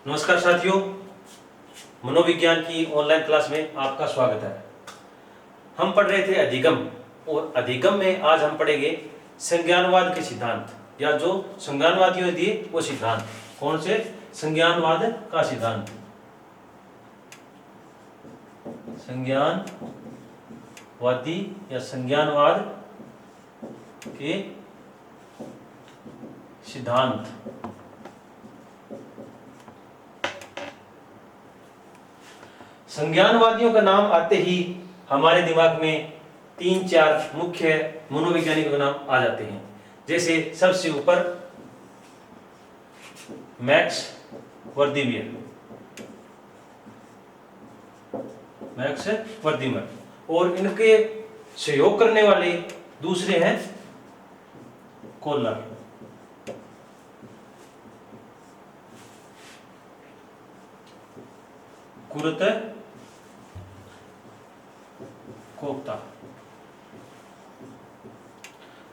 नमस्कार साथियों, मनोविज्ञान की ऑनलाइन क्लास में आपका स्वागत है। हम पढ़ रहे थे अधिगम, और अधिगम में आज हम पढ़ेंगे संज्ञानवाद के सिद्धांत, या जो संज्ञानवादियों ने दिए वो सिद्धांत। कौन से? संज्ञानवाद का सिद्धांत। संज्ञानवादी या संज्ञानवाद के सिद्धांत। संज्ञानवादियों का नाम आते ही हमारे दिमाग में 3-4 मुख्य मनोवैज्ञानिकों के नाम आ जाते हैं। जैसे सबसे ऊपर मैक्स वर्दीमर, और इनके सहयोग करने वाले दूसरे हैं कोहलर। कुर्ट कोफ्ता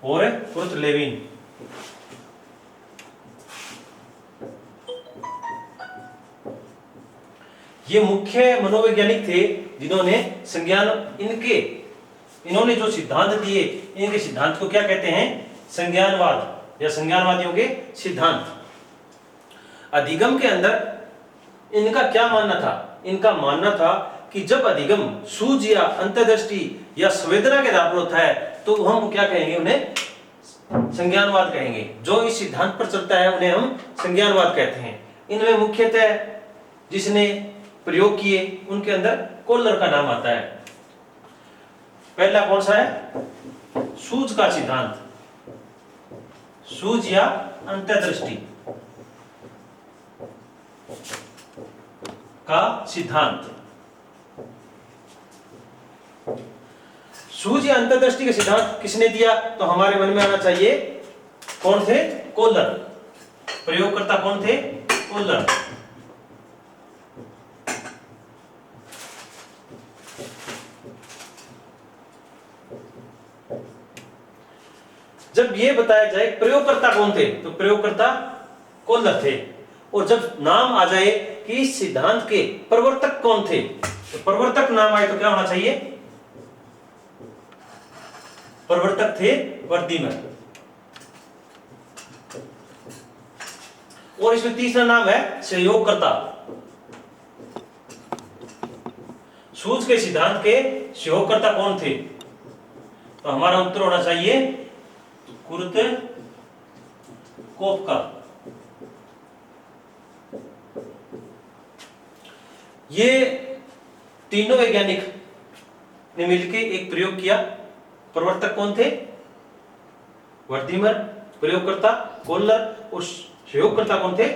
और कुर्ट लेविन। ये मुख्य मनोवैज्ञानिक थे जिन्होंने इन्होंने जो सिद्धांत दिए, इनके सिद्धांत को क्या कहते हैं? संज्ञानवाद या संज्ञानवादियों के सिद्धांत। अधिगम के अंदर इनका क्या मानना था? इनका मानना था कि जब अधिगम सूझ या अंतर्दृष्टि या संवेदना के आधार पर होता है तो हम क्या कहेंगे? उन्हें संज्ञानवाद कहेंगे। जो इस सिद्धांत पर चलता है उन्हें हम संज्ञानवाद कहते हैं। इनमें मुख्यतः जिसने प्रयोग किए उनके अंदर कोहलर का नाम आता है। पहला कौन सा है? सूझ का सिद्धांत, सूझ या अंतर्दृष्टि का सिद्धांत। सूझ या अंतर्दृष्टि का सिद्धांत किसने दिया? तो हमारे मन में आना चाहिए कौन थे? कोहलर। प्रयोगकर्ता कौन थे? कोहलर। जब ये बताया जाए प्रयोगकर्ता कौन थे, तो प्रयोगकर्ता कोहलर थे। और जब नाम आ जाए कि इस सिद्धांत के प्रवर्तक कौन थे, तो प्रवर्तक नाम आए तो क्या होना चाहिए? प्रवर्तक थे वर्दीमर। और इसमें तीसरा नाम है सहयोगकर्ता। सूझ के सिद्धांत के सहयोगकर्ता कौन थे? तो हमारा उत्तर होना चाहिए कुर्ट कोफ्का। ये तीनों वैज्ञानिक ने मिलकर एक प्रयोग किया। प्रवर्तक कौन थे? वर्दीमर। प्रयोगकर्ता कोहलर। और सहयोगकर्ता कौन थे?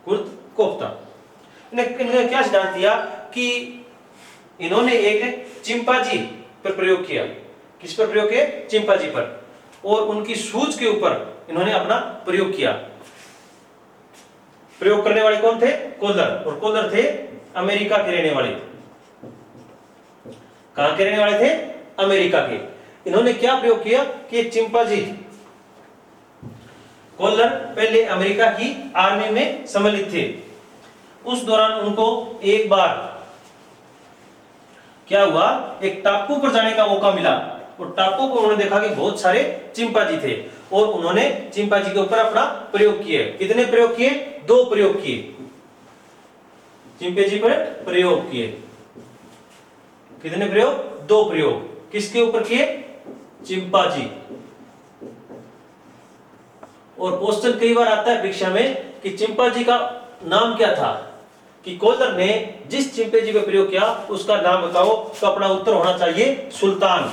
कुर्ट कोफ्का। इन्होंने क्या सिद्धांत दिया कि इन्होंने एक चिंपांजी पर प्रयोग किया। किस पर प्रयोग किया? चिंपांजी पर। और उनकी सूझ के ऊपर इन्होंने अपना प्रयोग किया। प्रयोग करने वाले कौन थे? कोहलर। और कोहलर थे अमेरिका के रहने वाले। कहां के रहने वाले थे? अमेरिका के। इन्होंने क्या प्रयोग किया कि चिंपांजी, कोहलर पहले अमेरिका की आर्मी में सम्मिलित थे। उस दौरान उनको एक बार क्या हुआ, एक टापू पर जाने का मौका मिला। और टापू पर उन्होंने देखा कि बहुत सारे चिंपांजी थे, और उन्होंने चिंपांजी के ऊपर अपना प्रयोग किए। कितने प्रयोग किए? 2 प्रयोग किए। चिंपांजी पर प्रयोग किए। कितने प्रयोग? 2 प्रयोग। किसके ऊपर किए? चिंपांजी। और क्वेश्चन कई बार आता है परीक्षा में कि चिंपांजी का नाम क्या था, कि कोहलर ने जिस चिंपांजी पर प्रयोग किया उसका नाम बताओ। तो अपना उत्तर होना चाहिए सुल्तान।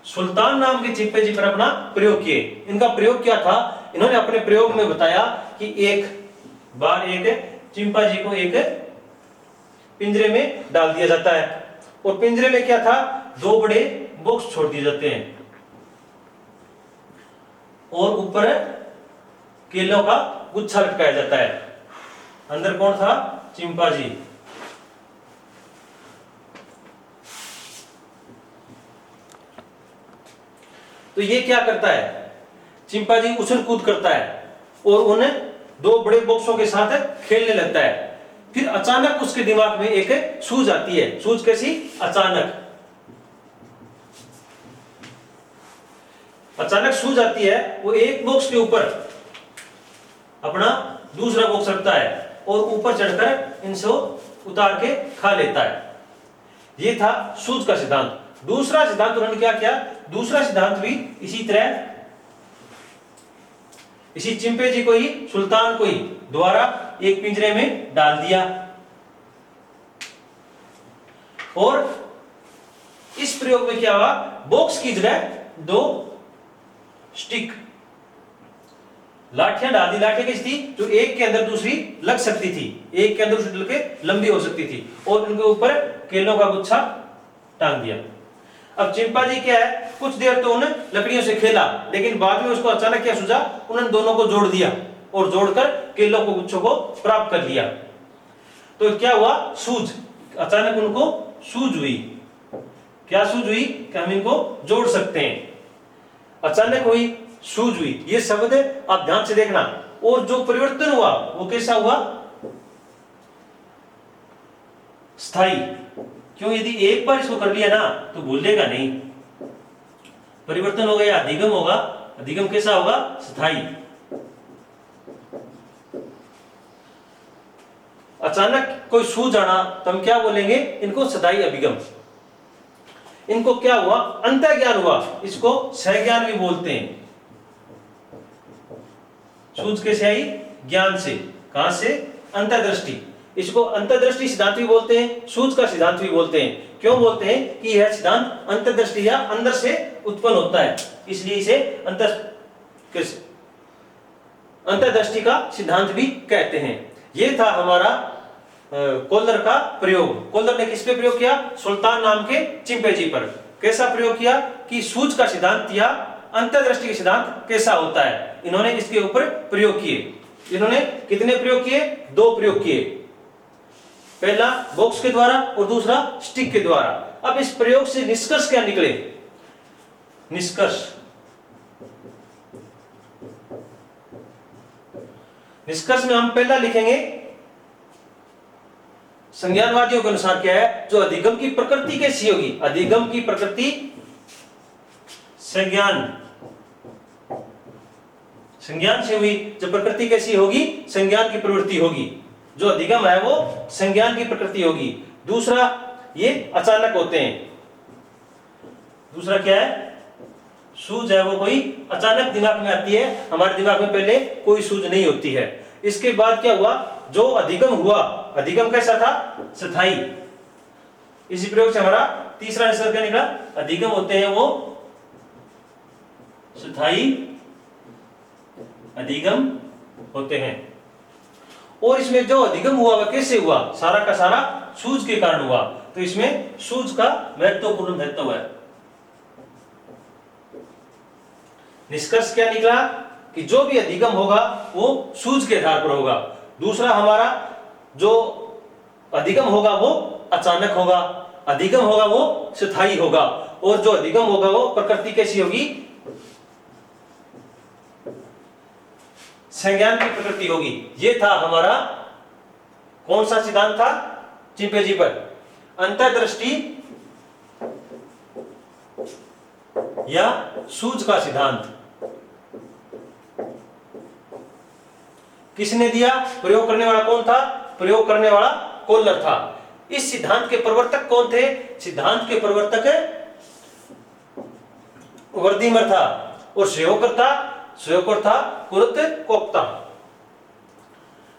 सुल्तान नाम के चिंपांजी पर अपना प्रयोग किए। इनका प्रयोग क्या था? इन्होंने अपने प्रयोग में बताया कि एक बार एक चिंपांजी को एक पिंजरे में डाल दिया जाता है, और पिंजरे में क्या था? 2 बड़े बॉक्स छोड़ दिए जाते हैं, और ऊपर केलों का गुच्छा लटकाया जाता है। अंदर कौन था? चिंपांजी। तो ये क्या करता है? चिंपांजी उछल कूद करता है और उन दो बड़े बॉक्सों के साथ खेलने लगता है। फिर अचानक उसके दिमाग में एक सूझ आती है। सूझ कैसी? अचानक सूझ आती है। वो एक बॉक्स के ऊपर अपना दूसरा बॉक्स रखता है और ऊपर चढ़कर इनको उतार के खा लेता है। ये था सूझ का सिद्धांत। दूसरा सिद्धांत उन्होंने क्या किया? दूसरा सिद्धांत भी इसी तरह, इसी चिंपैंजी को ही, सुल्तान को ही द्वारा एक पिंजरे में डाल दिया और इस प्रयोग में क्या हुआ? बॉक्स की जगह दो स्टिक, लाठियां डाल दी। लाठियां कैसी थी? जो एक के अंदर दूसरी लग सकती थी, एक के अंदर दूसरी लग के लंबी हो सकती थी, और उनके ऊपर केलों का गुच्छा टांग दिया। अब चिंपांजी क्या है, कुछ देर तो उन लकड़ियों से खेला, लेकिन बाद में उसको अचानक क्या सूझा? उन्होंने दोनों को जोड़ दिया और जोड़कर केलों को गुच्छों को प्राप्त कर लिया। तो क्या हुआ? सूझ। अचानक उनको सूझ हुई। क्या सूझ हुई? कि हम इनको जोड़ सकते हैं। अचानक हुई, सूझ हुई। ये शब्द आप ध्यान से देखना। और जो परिवर्तन हुआ वो कैसा हुआ? स्थायी। क्यों? यदि एक बार इसको कर लिया ना तो भूलेगा नहीं। परिवर्तन हो गया, अधिगम होगा। अधिगम कैसा होगा? स्थायी। अचानक कोई सूझ आना तो हम क्या बोलेंगे? इनको स्थायी अभिगम। इनको क्या हुआ? अंतः ज्ञान हुआ। इसको सहज्ञान भी बोलते हैं। सूझ कैसे आई? ज्ञान से। कहां से? अंतर्दृष्टि। इसको अंतर्दृष्टि सिद्धांत भी बोलते हैं, सूझ का सिद्धांत भी बोलते हैं। क्यों बोलते हैं? कि यह सिद्धांत अंतर्दृष्टि या अंदर से उत्पन्न होता है, इसलिए इसे अंतर्दृष्टि का सिद्धांत भी कहते हैं। यह था हमारा कोल्लर का प्रयोग। कोल्लर ने किस पे प्रयोग किया? सुल्तान नाम के चिंपैंजी पर। कैसा प्रयोग किया? कि सूझ का सिद्धांत या अंतर्दृष्टि का सिद्धांत कैसा होता है, इन्होंने इसके ऊपर प्रयोग किए। इन्होंने कितने प्रयोग किए? 2 प्रयोग किए। पहला बॉक्स के द्वारा और दूसरा स्टिक के द्वारा। अब इस प्रयोग से निष्कर्ष क्या निकले? निष्कर्ष में हम पहला लिखेंगे, संज्ञानवादियों के अनुसार क्या है? जो अधिगम की प्रकृति कैसी होगी? अधिगम की प्रकृति संज्ञान से हुई। जब प्रकृति कैसी होगी? संज्ञान की प्रवृत्ति होगी। जो अधिगम है वो संज्ञान की प्रकृति होगी। दूसरा, ये अचानक होते हैं। दूसरा क्या है? सूझ है वो कोई अचानक दिमाग में आती है, हमारे दिमाग में पहले कोई सूझ नहीं होती है। इसके बाद क्या हुआ? जो अधिगम हुआ, अधिगम कैसा था? स्थायी। इसी प्रयोग से हमारा तीसरा निष्कर्ष क्या निकला? अधिगम होते हैं वो स्थायी अधिगम होते हैं। और इसमें जो अधिगम हुआ वह कैसे हुआ? सारा का सारा सूझ के कारण हुआ। तो इसमें सूझ का महत्वपूर्ण महत्व है। निष्कर्ष क्या निकला? कि जो भी अधिगम होगा वो सूझ के आधार पर होगा। दूसरा, हमारा जो अधिगम होगा वो अचानक होगा, अधिगम होगा वो स्थायी होगा, और जो अधिगम होगा वो प्रकृति कैसी होगी? संज्ञान की प्रकृति होगी। ये था हमारा कौन सा सिद्धांत था चिंपैंजी पर? अंतर्दृष्टि या सूझ का सिद्धांत। किसने दिया? प्रयोग करने वाला कौन था? प्रयोग करने वाला कोल्लर था। इस सिद्धांत के प्रवर्तक कौन थे? सिद्धांत के प्रवर्तक वर्दीमर था, और सहयोगकर था कुर्त कोप्ता।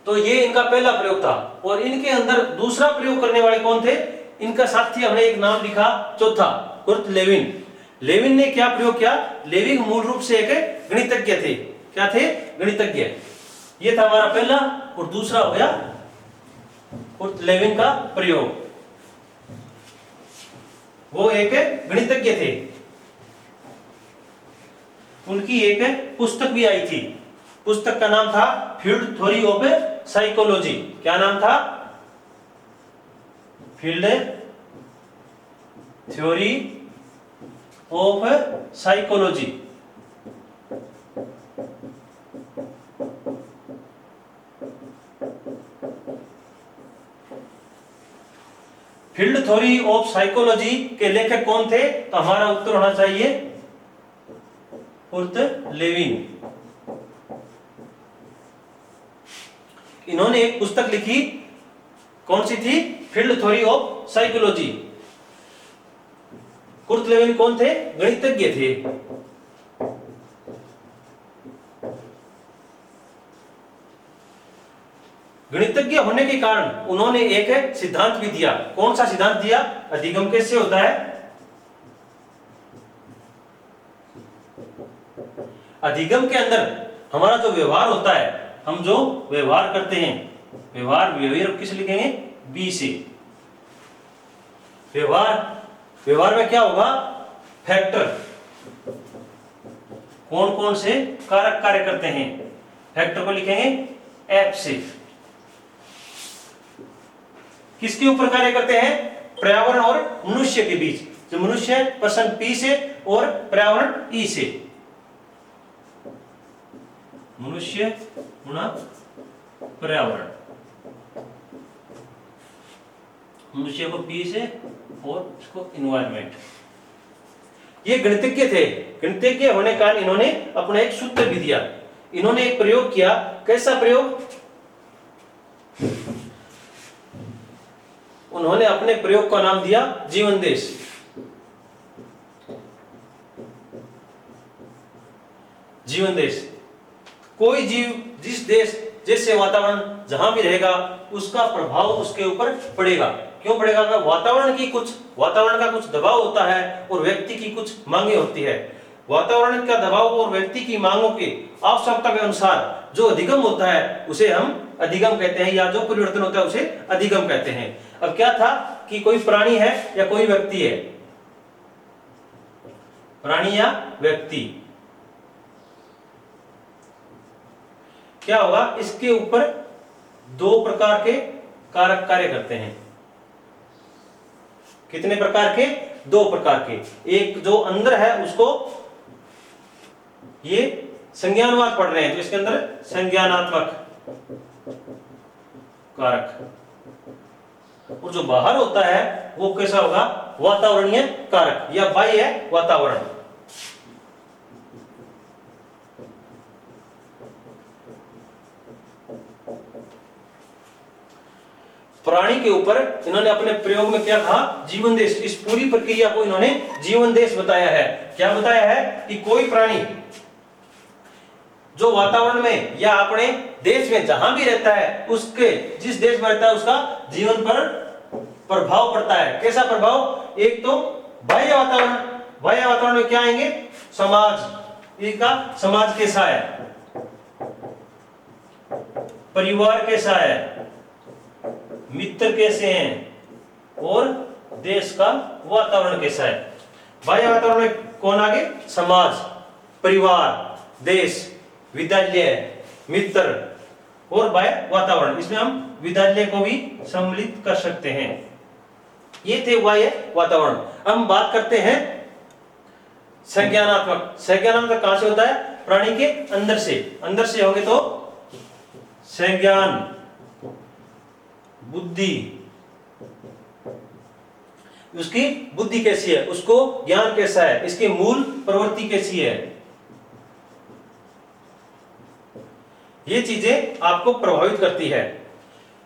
तो ये इनका पहला प्रयोग था। और इनके अंदर दूसरा प्रयोग करने वाले कौन थे? इनका साथी, हमने एक नाम लिखा चौथा, कुर्ट लेविन। लेविन ने क्या प्रयोग किया? लेविन मूल रूप से एक गणितज्ञ थे। क्या थे? गणितज्ञ। ये था हमारा पहला, और दूसरा हो गया कुर्ट लेविन का प्रयोग। वो एक गणितज्ञ थे। उनकी एक पुस्तक भी आई थी। पुस्तक का नाम था फील्ड थ्योरी ऑफ साइकोलॉजी। क्या नाम था? Field theory of psychology. Field theory of psychology के लेखक कौन थे? तो हमारा उत्तर होना चाहिए कुर्ट लेविन। इन्होंने एक पुस्तक लिखी, कौन सी थी? Field theory of psychology. Kurt Lewin कौन थे? गणितज्ञ थे। गणितज्ञ होने के कारण उन्होंने एक सिद्धांत भी दिया। कौन सा सिद्धांत दिया? अधिगम कैसे होता है? अधिगम के अंदर हमारा जो व्यवहार होता है, हम जो व्यवहार करते हैं, व्यवहार किस लिखेंगे? बी से। व्यवहार में क्या होगा? फैक्टर, कौन कौन से कारक कार्य करते हैं, फैक्टर को लिखेंगे एफ से। किसके ऊपर कार्य करते हैं? पर्यावरण और मनुष्य के बीच। जो मनुष्य पर्सन पी से और पर्यावरण ई से। मनुष्य गुणा पर्यावरण, मनुष्य को पी से और इसको इन्वायरमेंट। ये गणितज्ञ थे। गणितज्ञ होने के कारण इन्होंने अपना एक सूत्र भी दिया। इन्होंने एक प्रयोग किया। कैसा प्रयोग? उन्होंने अपने प्रयोग का नाम दिया जीवन देश। जीवन देश, कोई जीव जिस देश जैसे वातावरण जहां भी रहेगा उसका प्रभाव उसके ऊपर पड़ेगा। क्यों पड़ेगा? वातावरण का कुछ दबाव होता है और व्यक्ति की कुछ मांगे होती है। वातावरण का दबाव और व्यक्ति की मांगों की आवश्यकता के अनुसार जो अधिगम होता है उसे हम अधिगम कहते हैं, या जो परिवर्तन होता है उसे अधिगम कहते हैं। अब क्या था कि कोई प्राणी है या कोई व्यक्ति है, प्राणी या व्यक्ति, क्या होगा? इसके ऊपर दो प्रकार के कारक कार्य करते हैं। कितने प्रकार के? दो प्रकार के। एक जो अंदर है उसको, ये संज्ञानवाद पढ़ रहे हैं तो इसके अंदर संज्ञानात्मक कारक, और जो बाहर होता है वो कैसा होगा? वातावरणीय कारक या बाह्य वातावरण। प्राणी के ऊपर इन्होंने अपने प्रयोग में क्या कहा? जीवन देश। इस पूरी प्रक्रिया को इन्होंने जीवन देश बताया है। क्या बताया है? कि कोई प्राणी जो वातावरण में या अपने देश में जहां भी रहता है, उसके जिस देश में रहता है उसका जीवन पर प्रभाव पड़ता है। कैसा प्रभाव? एक तो बाह्य वातावरण। बाह्य वातावरण में क्या आएंगे? समाज। इसका समाज कैसा है? परिवार कैसा है? मित्र कैसे हैं? और देश का वातावरण कैसा है? बाह्य वातावरण में कौन आगे? समाज, परिवार, देश, विद्यालय, मित्र और बाह्य वातावरण। इसमें हम विद्यालय को भी सम्मिलित कर सकते हैं। ये थे बाह्य वातावरण। हम बात करते हैं संज्ञानात्मक। संज्ञानात्मक कहां से होता है? प्राणी के अंदर से। अंदर से होंगे तो संज्ञान, बुद्धि, उसकी बुद्धि कैसी है, उसको ज्ञान कैसा है, इसकी मूल प्रवृत्ति कैसी है, ये चीजें आपको प्रभावित करती है।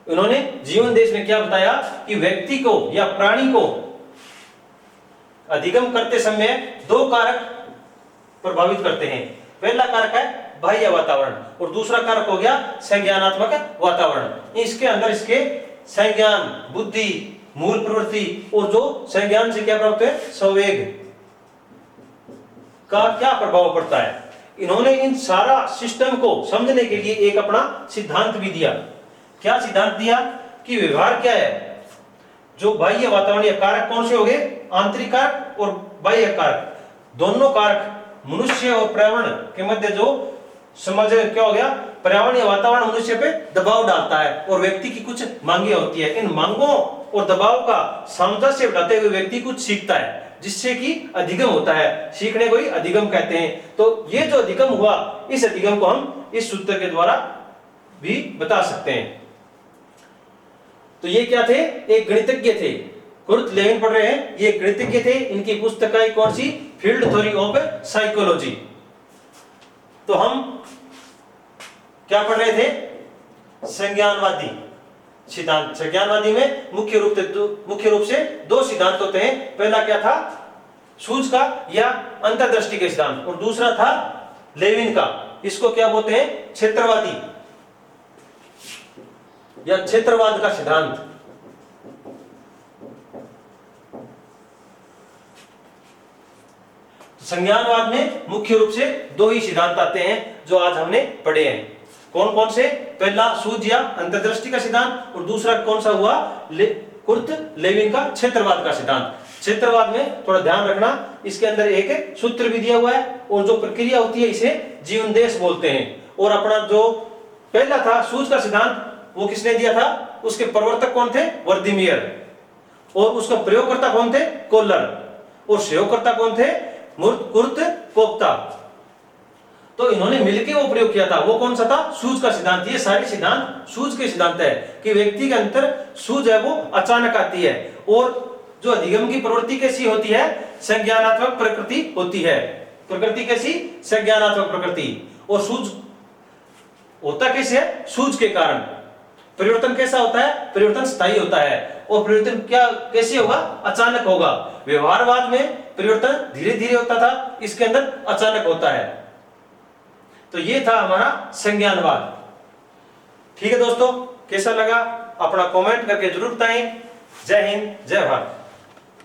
उन्होंने जीवन देश में क्या बताया कि व्यक्ति को या प्राणी को अधिगम करते समय दो कारक प्रभावित करते हैं। पहला कारक है बाह्य वातावरण और दूसरा कारक हो गया संज्ञानात्मक वातावरण। इसके अंदर इसके संज्ञान, बुद्धि, मूल प्रवृत्ति और जो संज्ञान से क्या प्राप्त है? संवेग का क्या प्रभाव पड़ता है। इन्होंने इन सारा सिस्टम को समझने के लिए एक अपना सिद्धांत भी दिया। क्या सिद्धांत दिया? कि व्यवहार क्या है, जो बाह्य वातावरणीय कारक कौन से हो गए? आंतरिक कारक और बाह्य कारक। दोनों कारक मनुष्य और पर्यावरण के मध्य जो समझ क्या हो गया? पर्यावरण या वातावरण मनुष्य पे दबाव डालता है और व्यक्ति की कुछ मांगे होती है। इन मांगों और दबाव का सामंजस्य बिठाते हुए व्यक्ति कुछ सीखता है। जिससे कि अधिगम होता है, सीखने को ही अधिगम कहते हैं। तो ये जो अधिगम हुआ, इस अधिगम को हम इस सूत्र के द्वारा भी बता सकते हैं। तो ये क्या थे, एक गणितज्ञ थे, कुर्ट लेविन पढ़ रहे हैं, ये गणितज्ञ थे। इनकी पुस्तक है कौन सी, फील्ड थ्योरी ऑफ साइकोलॉजी। तो हम क्या पढ़ रहे थे, संज्ञानवादी सिद्धांत। संज्ञानवादी में मुख्य रूप से दो सिद्धांत होते हैं। पहला क्या था, सूझ का या अंतर्दृष्टि के सिद्धांत, और दूसरा था लेविन का, इसको क्या बोलते हैं, क्षेत्रवादी या क्षेत्रवाद का सिद्धांत। संज्ञानवाद में मुख्य रूप से दो ही सिद्धांत आते हैं जो आज हमने पढ़े हैं। कौन कौन से, पहला सूझ या अंतर्दृष्टि का सिद्धांत, और दूसरा कौन सा हुआ, कुर्ट लेविन का क्षेत्रवाद का सिद्धांत। क्षेत्रवाद में थोड़ा ध्यान रखना, इसके अंदर एक सूत्र भी दिया हुआ है, और जो प्रक्रिया होती है इसे जीवनदेश बोलते हैं। और अपना जो पहला था सूझ का सिद्धांत, वो किसने दिया था, उसके प्रवर्तक कौन थे, वर्दीमियर, और उसका प्रयोगकर्ता कौन थे, कोलर, और प्रयोगकर्ता कौन थे, कुर्ट कोप्ता। तो इन्होंने मिलकर वो प्रयोग किया था, वो कौन सा था, सूझ का सिद्धांत। ये सारे सिद्धांत सूझ के सिद्धांत है कि व्यक्ति के अंदर सूझ है वो अचानक आती है, और जो अधिगम की प्रवृत्ति कैसी होती है, संज्ञानात्मक प्रकृति होती है। प्रकृति कैसी, संज्ञानात्मक प्रकृति। और सूझ होता कैसे है, सूझ के कारण। परिवर्तन कैसा होता है, परिवर्तन स्थायी होता है, और परिवर्तन क्या कैसे होगा, अचानक होगा। व्यवहारवाद में परिवर्तन धीरे धीरे होता था, इसके अंदर अचानक होता है। तो ये था हमारा संज्ञानवाद। ठीक है दोस्तों, कैसा लगा अपना कमेंट करके जरूर बताएं। जय हिंद, जय भारत।